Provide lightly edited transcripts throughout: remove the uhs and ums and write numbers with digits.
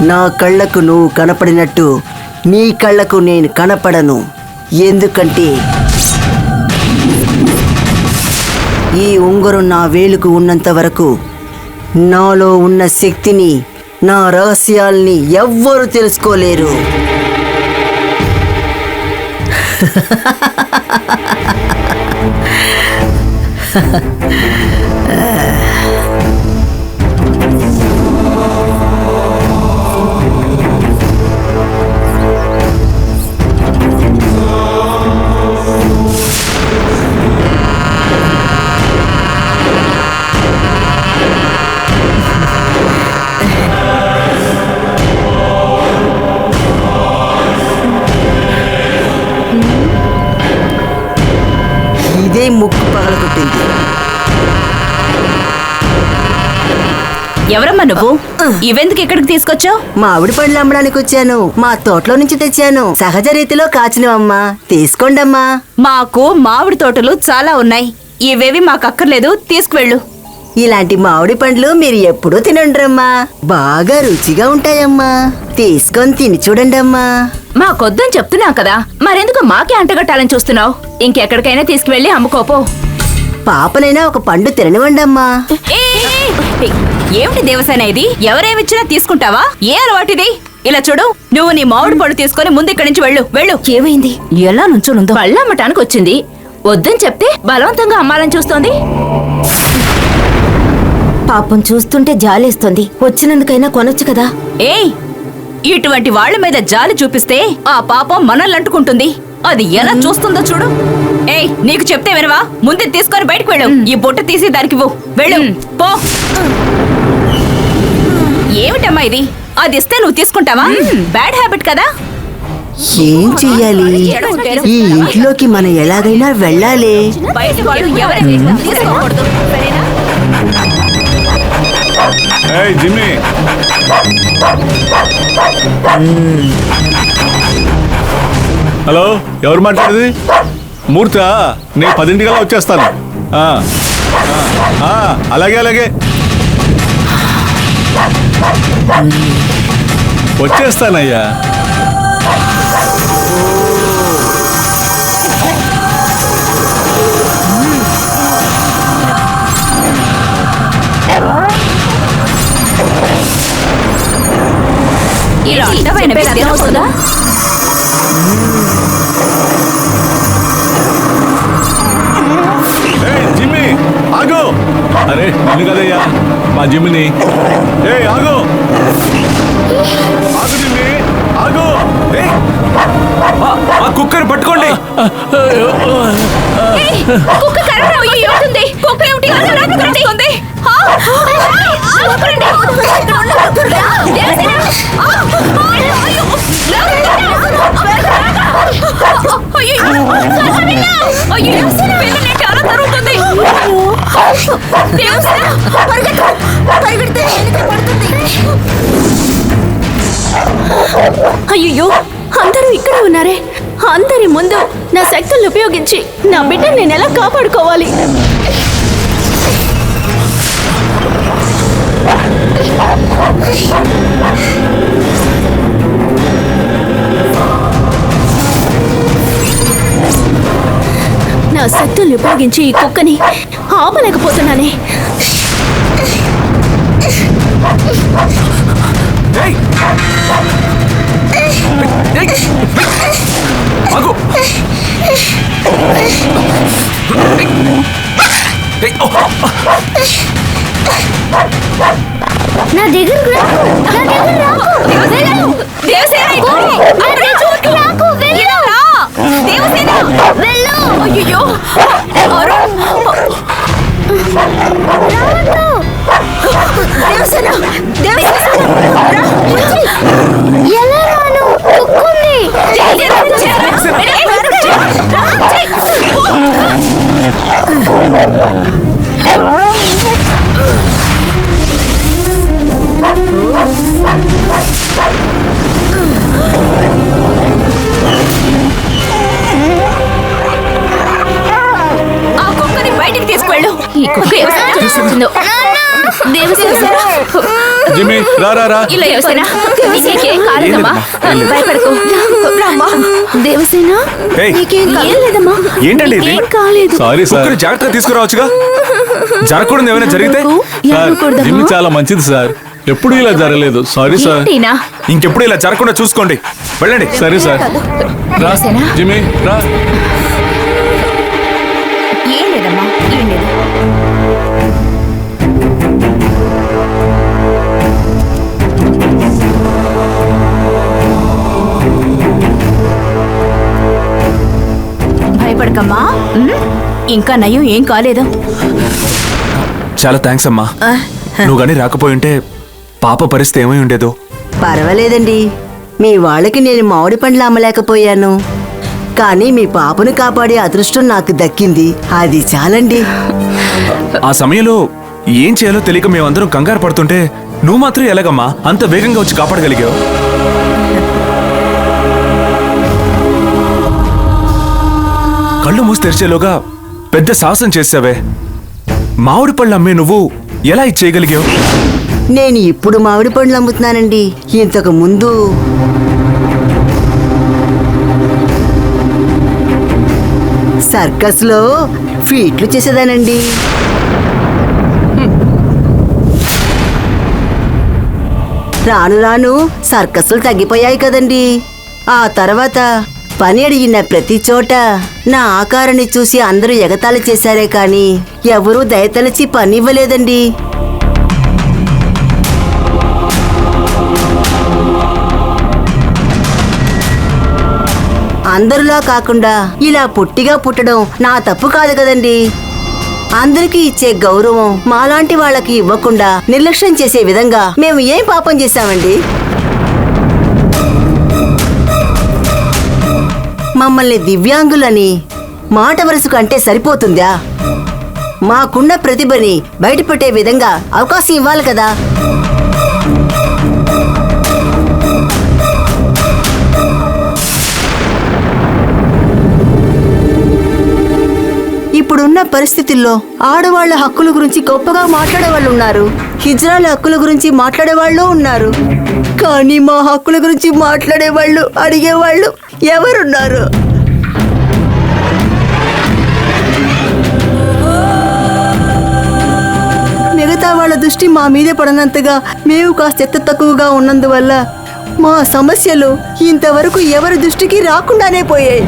నా కళ్ళకు నువ్వు కనపడినట్టు నీ కళ్ళకు నేను కనపడను. ఎందుకంటే ఈ ఉంగరం నా వేలుకు ఉన్నంత వరకు నాలో ఉన్న శక్తిని, నా రహస్యాల్ని ఎవ్వరూ తెలుసుకోలేరు. ఇదే ముక్కు పగలగొట్టింది. ఎవరమ్మా నువ్వు? ఇవెందుకు ఇక్కడికి తీసుకొచ్చావు? మామిడి పళ్ళు అమ్మడానికి వచ్చాను. మా తోటలో నుంచి తెచ్చాను. సహజ రీతిలో కాచినవమ్మా, తీసుకోండమ్మా. మాకు మామిడి తోటలు చాలా ఉన్నాయి. ఇవేవి మాకు అక్కర్లేదు, తీసుకువెళ్ళు. ఇలాంటి మామిడి పండ్లు మీరు ఎప్పుడూ తినండ్రమ్మా, బాగా రుచిగా ఉంటాయమ్మా. తీసుకొని తిని చూడండమ్మా. మాకొద్దని చెప్తున్నా కదా, మరెందుకు మాకే అంటగట్టాలని చూస్తున్నావు? ఇంకెక్కడికైనా తీసుకువెళ్ళి అమ్ముకోపో. పాపనైనా ఒక పండు తిననివ్వండమ్మా. ఏమిటి దేవసేన ఇది? ఎవరేమిచ్చినా తీసుకుంటావా? ఏ అలవాటిది? ఇలా చూడు, నువ్వు నీ మామిడి పళ్ళు తీసుకొని ముందు ఇక్కడి నుంచి వెళ్ళు. వెళ్ళు. ఏమైంది? ఎలా నుంచోనుందో. పళ్ళు అమ్మటానికి వచ్చింది, వద్దని చెప్తే బలవంతంగా అమ్మాలని చూస్తోంది. పాపం చూస్తుంటే జాలేస్తుంది. వచ్చినందుకైనా కొనొచ్చు కదా. ఏయ్, ఇటువంటి వాళ్ళ మీద జాలి చూపిస్తే ఆ పాపం మనల్ని అంటుకుంటుంది. అది ఎలా చూస్తుందో చూడు. ఏయ్, నీకు చెప్తే వినవా? ముందే తీసుకొని బయటకు వెళ్ళు. ఈ బొట్టు తీసి దానికి ఇవ్వు. వెళ్ళు, పో. ఏమిటమ్మా ఇది? అది ఇస్తే నువ్వు తీసుకుంటావా? బ్యాడ్ హ్యాబిట్ కదా. ఏం చెయ్యాలి? ఈ ఇంట్లోకి మనం ఎలాగైనా వెళ్ళాలి. బయట వాళ్ళు ఎవరైనా తీసుకోకూడదు, సరేనా? ఏయ్ జిమ్మి, హలో, ఎవరు మాట్లాడేది? మూర్తా, నేను 10 వచ్చేస్తాను. అలాగే అలాగే వచ్చేస్తానయ్యా. ఇలా అడ్డమైన వస్తుందా? జిమ్మి ఆగు. అరే నిన్ను కదయ్యా, మా జిమ్మిని. ఏ ఆగు, ఆగు జిమ్మి, ఆగు. ఆ కుక్కని పట్టుకోండి. కుక్క కరవడం ఏమిటి? కుక్క ఏమిటి? అయ్యో, అందరూ ఇక్కడే ఉన్నారే. అందరి ముందు నా శక్తులను ఉపయోగించి నా బిడ్డను నేను ఎలా కాపాడుకోవాలి? నా శక్తుల్ని ఉపయోగించి ఈ కుక్కని ఆపలేకపోతున్నానే. నా దగ్గరకు రాకు, నా దగ్గరకు రాకు. దేవసేన, వెళ్ళు. అయ్యో, ఎలా రాను? కుక్కుంది. రా రా రా ఇలా ఎవరైనా నీకేం కాలేదమ్మా భయపడకు రామ్మా దేవసేన ఏయ్, నీకేం కాలేదమ్మా ఏంటండి ఇది? నీకేం కాలేదు సారీ సార్ కుక్కని జాగ్రత్తగా తీసుకురావచ్చుగా. జరగకూడదు ఏమైనా జరిగితే సార్ ఏడవకూడదమ్మా. జిమ్మి చాలా మంచిది సార్ ఎప్పుడు ఇలా జరగలేదు సారీ సార్ ఏంటినా ఇంకెప్పుడు ఇలా జరగకుండా చూసుకోండి. వెళ్ళండి. సరే సార్ రా దేవసేన? జిమ్మి రా ఏం లేదమ్మా ఏం లేదు భయపడకమ్మా ఇంకా నయం ఏం కాలేదు చాలా థ్యాంక్స్ అమ్మా. నువ్వు గానీ రాకపోయి ఉంటే పాప పరిస్థితి ఏమై ఉండేదో. పర్వాలేదండి మీ వాళ్ళకి నేను మామిడి పండ్లు అమ్మలేకపోయాను కానీ మీ పాపను కాపాడే అదృష్టం నాకు దక్కింది అది చాలండి. ఆ సమయంలో ఏం చేయాలో తెలియక మేమందరం కంగారు పడుతుంటే నువ్వు మాత్రం ఎలాగమ్మా అంత వేగంగా వచ్చి కాపాడగలిగావు? కళ్ళు మూసి తెరిచేలోగా పెద్ద సాహసం చేసావే. మామిడి పళ్ళు అమ్మే నువ్వు ఎలా ఇది చేయగలిగావు? నేను ఇప్పుడు మామిడి పండ్లు అమ్ముతున్నానండి ఇంతకు ముందు సర్కస్ లో ఫీట్లు చేసేదానండి. రాను రాను సర్కస్లు తగ్గిపోయాయి కదండి. ఆ తర్వాత పని అడిగిన ప్రతి చోట నా ఆకారాన్ని చూసి అందరూ ఎగతాళి చేశారే కానీ ఎవరూ దయతలచి పని ఇవ్వలేదండి. అందరిలా కాకుండా ఇలా పొట్టిగా పుట్టడం నా తప్పు కాదు కదండి. అందరికీ ఇచ్చే గౌరవం మాలాంటి వాళ్ళకి ఇవ్వకుండా నిర్లక్ష్యం చేసే విధంగా మేము ఏం పాపం చేశామండి? మమ్మల్ని దివ్యాంగులని మాట వరుసకు అంటే సరిపోతుందా? మాకున్న ప్రతిభని బయటపెట్టే విధంగా అవకాశం ఇవ్వాలి కదా. ఇప్పుడున్న పరిస్థితుల్లో ఆడవాళ్ల హక్కుల గురించి గొప్పగా మాట్లాడే వాళ్ళు ఉన్నారు, హిజ్రాల హక్కుల గురించి మాట్లాడే వాళ్ళు ఉన్నారు. కానీ మా హక్కుల గురించి మాట్లాడే వాళ్ళు అడిగేవాళ్ళు ఎవరున్నారు? మిగతా వాళ్ళ దృష్టి మా మీదే పడనంతగా మేము కాస్త ఎత్త తక్కువగా ఉన్నందువల్ల మా సమస్యలు ఇంతవరకు ఎవరి దృష్టికి రాకుండానే పోయాయి.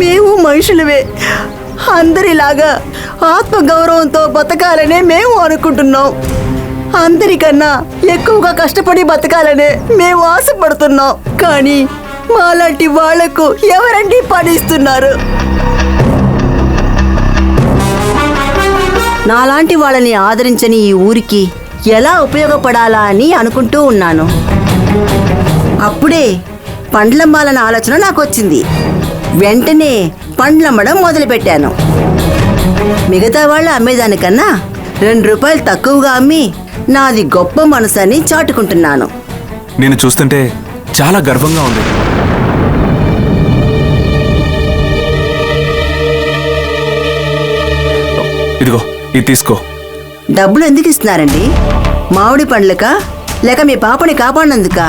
మేము మనుషులవే, అందరిలాగా ఆత్మగౌరవంతో బతకాలనే మేము అనుకుంటున్నాం. అందరికన్నా ఎక్కువగా కష్టపడి బతకాలనే మేము ఆశపడుతున్నాం. కానీ మాలాంటి వాళ్లకు ఎవరండి పనిస్తున్నారు? నాలాంటి వాళ్ళని ఆదరించని ఈ ఊరికి ఎలా ఉపయోగపడాలా అని అనుకుంటూ ఉన్నాను. అప్పుడే పండ్లమ్మాలన్న ఆలోచన నాకు వచ్చింది. వెంటనే పండ్లమ్మడం మొదలుపెట్టాను. మిగతా వాళ్ళు అమ్మేదానికన్నా 2 రూపాయలు తక్కువగా అమ్మి నాది గొప్ప మనసని చాటుకుంటున్నాను. నేను చూస్తుంటే చాలా గర్వంగా ఉంది. ఇదిగో ఇది తీసుకో. డబ్బులు ఎందుకు ఇస్తున్నారండి? మామిడి పండ్లకా లేక మీ పాపని కాపాడినందుకా?